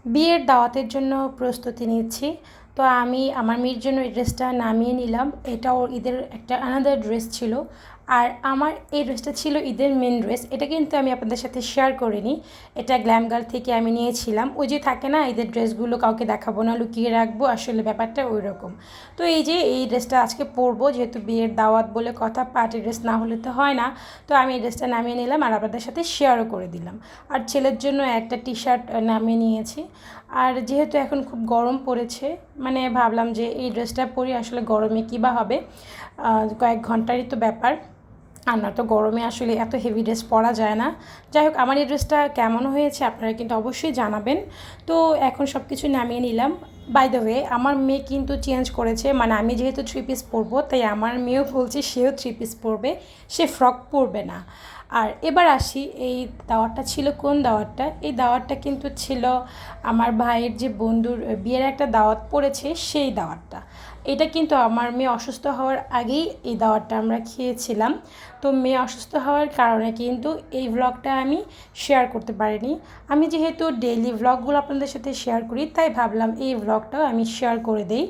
বিয়ের দাওয়াতের জন্য প্রস্তুতি নিচ্ছি। তো আমি আমার মেয়ের জন্য এই ড্রেসটা নামিয়ে নিলাম। এটা ওর ঈদের একটা আনাদার ড্রেস ছিল। আর আমার এই ড্রেসটা ছিল ঈদের মেন ড্রেস। এটা কিন্তু আমি আপনাদের সাথে শেয়ার করিনি। এটা গ্ল্যাম গার্ল থেকে আমি নিয়েছিলাম। ওই যে থাকে না ঈদের ড্রেসগুলো কাউকে দেখাবো না, লুকিয়ে রাখবো, আসলে ব্যাপারটা ওই রকম। তো এই যে এই ড্রেসটা আজকে পরবো, যেহেতু বিয়ের দাওয়াত বলে কথা, পার্টি ড্রেস না হলে তো হয় না। তো আমি এই ড্রেসটা নামিয়ে নিলাম আর আপনাদের সাথে শেয়ারও করে দিলাম। আর ছেলের জন্য একটা টি শার্ট নামিয়ে নিয়েছি। আর যেহেতু এখন খুব গরম পড়েছে, মানে ভাবলাম যে এই ড্রেসটা পরি, আসলে গরমে কী বা হবে, কয়েক ঘন্টারই তো ব্যাপার। আর না তো গরমে আসলে এত হেভি ড্রেস পরা যায় না। যাই হোক, আমার এই ড্রেসটা কেমন হয়েছে আপনারা কিন্তু অবশ্যই জানাবেন। তো এখন সব কিছু নামিয়ে নিলাম। বাই দ্য ওয়ে, আমার মেয়ে কিন্তু চেঞ্জ করেছে, মানে আমি যেহেতু থ্রি পিস পরবো তাই আমার মেয়েও বলছে সেও থ্রি পিস পরবে, সে ফ্রক পরবে না। আর এবার আসি, এই দাওয়াতটা ছিল কোন দাওয়াতটা? এই দাওয়াতটা কিন্তু ছিল আমার ভাইয়ের যে বন্ধুর বিয়ের একটা দাওয়াত পড়েছে, সেই দাওয়াতটা। এটা কিন্তু আমার মেয়ে অসুস্থ হওয়ার আগেই এই দাওয়াতটা আমরা খেয়েছিলাম। তো মেয়ে অসুস্থ হওয়ার কারণে কিন্তু এই ভ্লগটা আমি শেয়ার করতে পারিনি। আমি যেহেতু ডেইলি ভ্লগগুলো আপনাদের সাথে শেয়ার করি, তাই ভাবলাম এই ভ্লগটাও আমি শেয়ার করে দিই।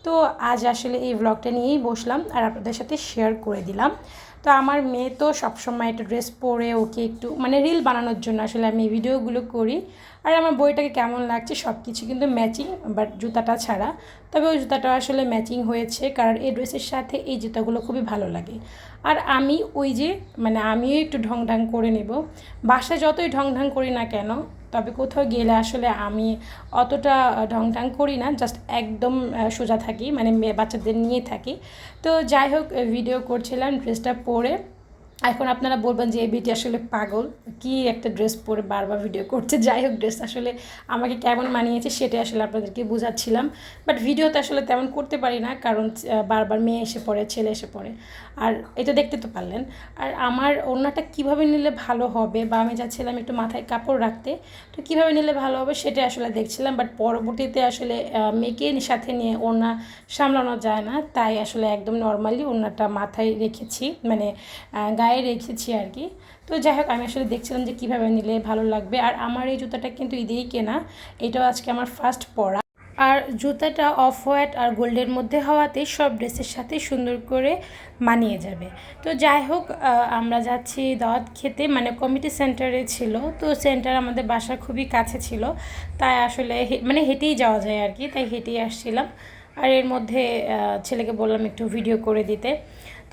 তো আজ আসলে এই ভ্লগটা নিয়েই বসলাম আর আপনাদের সাথে শেয়ার করে দিলাম। তো আমার মেয়ে তো সবসময় একটা ড্রেস পরে ওকে একটু মানে রিল বানানোর জন্য আসলে আমি এই ভিডিওগুলো করি। আর আমার বইটাকে কেমন লাগছে সব কিছু কিন্তু ম্যাচিং, বাট জুতাটা ছাড়া। তবে ওই জুতাটা আসলে ম্যাচিং হয়েছে, কারণ এই ড্রেসের সাথে এই জুতাগুলো খুবই ভালো লাগে। আর আমি ওই যে মানে আমিও একটু ঢং করে নেব, বাসায় যতই ঢং করি না কেন, তবে কোথাও গেলে আসলে আমি অতটা ঢং করি না, জাস্ট একদম সোজা থাকি, মানে মেয়ে বাচ্চাদের নিয়ে থাকি। তো যাই হোক, ভিডিও করছিলাম ড্রেসটা পরে। এখন আপনারা বলবেন যে এই বিটি আসলে পাগল, কি একটা ড্রেস পরে বারবার ভিডিও করছে। যাই হোক, ড্রেস আসলে আমাকে কেমন মানিয়েছে সেটাই আসলে আপনাদেরকে বোঝাচ্ছিলাম। বাট ভিডিওতে আসলে তেমন করতে পারি না, কারণ বারবার মেয়ে এসে পড়ে, ছেলে এসে পড়ে। আর এটা দেখতে তো পারলেন। আর আমার ওড়নাটা কীভাবে নিলে ভালো হবে, বা আমি যাচ্ছিলাম একটু মাথায় কাপড় রাখতে, তো কীভাবে নিলে ভালো হবে সেটা আসলে দেখছিলাম। বাট পরবর্তীতে আসলে মেয়েকে সাথে নিয়ে ওড়না সামলানো যায় না, তাই আসলে একদম নর্মালি ওড়নাটা মাথায় রেখেছি, মানে গায়ে রেখেছি আর কি। তো যাই হোক, আমি আসলে দেখছিলাম যে কীভাবে নিলে ভালো লাগবে। আর আমার এই জুতাটা কিন্তু ঈদেই কেনা, এটাও আজকে আমার ফার্স্ট পরা। আর জুতাটা অফ হোয়াইট আর গোল্ডের মধ্যে হওয়াতে সব ড্রেসের সাথে সুন্দর করে মানিয়ে যাবে। তো যাই হোক, আমরা যাচ্ছি দাওয়াত খেতে, মানে কমিটি সেন্টারে ছিল। তো সেন্টার আমাদের বাসার খুবই কাছে ছিল, তাই আসলে মানে হেঁটেই যাওয়া যায় আর কি, তাই হেঁটেই আসছিলাম। আর এর মধ্যে ছেলেকে বললাম একটু ভিডিও করে দিতে।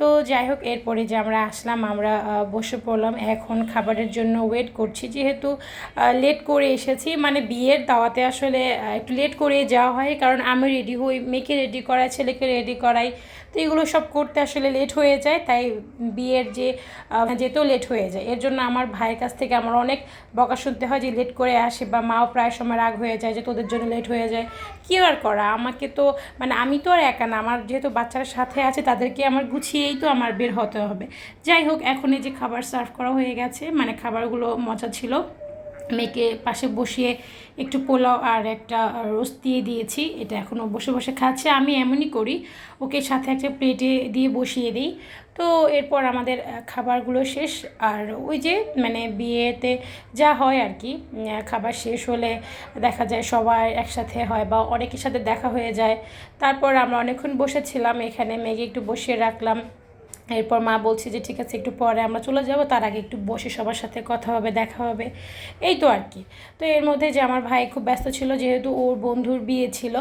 তো যাই হোক, এরপরে যে আমরা আসলাম, আমরা বসে পড়লাম, এখন খাবারের জন্য ওয়েট করছি। যেহেতু লেট করে এসেছি, মানে বিয়ের দাওয়াতে আসলে একটু লেট করে যাওয়া হয়, কারণ আমি রেডি হই, মেয়েকে রেডি করাই, ছেলেকে রেডি করাই, তো এগুলো সব করতে আসলে লেট হয়ে যায়। তাই বিয়ের যে যেতেও লেট হয়ে যায়, এর জন্য আমার ভাইয়ের কাছ থেকে আমার অনেক বকা শুনতে হয় যে লেট করে আসে, বা মাও প্রায় সময় রাগ হয়ে যায় যে তোদের জন্য লেট হয়ে যায়। কী আর করা, আমাকে তো মানে আমি তো আর একা না, আমার যেহেতু বাচ্চারা সাথে আছে তাদেরকে আমার গুছিয়েই তো আমার বের হতে হবে। যাই হোক, এখন এই যে খাবার সার্ভ করা হয়ে গেছে, মানে খাবারগুলো মজা ছিল। মেয়েকে পাশে বসিয়ে একটু পোলাও আর একটা রোস্ট দিয়ে দিয়েছি, এটা এখনও বসে বসে খাচ্ছে। আমি এমনই করি, ওকে সাথে একটা প্লেটে দিয়ে বসিয়ে দিই। তো এরপর আমাদের খাবারগুলো শেষ। আর ওই যে মানে বিয়েতে যা হয় আর কি, খাবার শেষ হলে দেখা যায় সবাই একসাথে হয় বা অনেকের সাথে দেখা হয়ে যায়। তারপর আমরা অনেকক্ষণ বসেছিলাম এখানে, মেয়েকে একটু বসিয়ে রাখলাম। এরপর মা বলছে যে ঠিক আছে একটু পরে আমরা চলে যাব, তার আগে একটু বসে সবার সাথে কথা হবে, দেখা হবে, এই তো আর কি। তো এর মধ্যে যে আমার ভাই খুব ব্যস্ত ছিল, যেহেতু ওর বন্ধুর বিয়ে ছিল।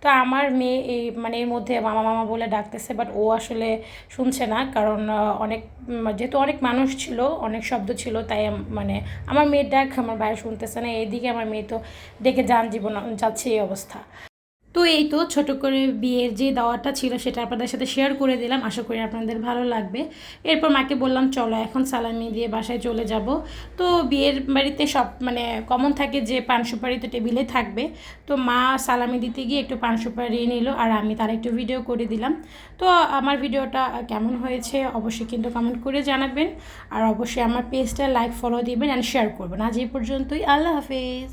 তো আমার মেয়ে এই মানে এর মধ্যে মামা মামা বলে ডাকতেছে, বাট ও আসলে শুনছে না, কারণ অনেক যেহেতু অনেক মানুষ ছিল, অনেক শব্দ ছিল, তাই মানে আমার মেয়ের ডাক আমার ভাই শুনতেছে না। এইদিকে আমার মেয়ে তো ডেকে যান জীবন যাচ্ছে এই অবস্থা। তো এই তো ছোট করে বিয়ের যে দাওয়াটা ছিল সেটা আপনাদের সাথে শেয়ার করে দিলাম, আশা করি আপনাদের ভালো লাগবে। এরপর মাকে বললাম চলো এখন সালামি দিয়ে বাসায় চলে যাব। তো বিয়ের বাড়িতে সব মানে কমন থাকে যে পান সুপারি তো টেবিলে থাকবে। তো মা সালামি দিতে গিয়ে একটু পান সুপারি নিল, আর আমি তার একটু ভিডিও করে দিলাম। তো আমার ভিডিওটা কেমন হয়েছে অবশ্যই কিন্তু কমেন্ট করে জানাবেন। আর অবশ্যই আমার পেজটা লাইক ফলো দিবেন অ্যান্ড শেয়ার করবেন। আজ এই পর্যন্তই, আল্লাহ হাফেজ।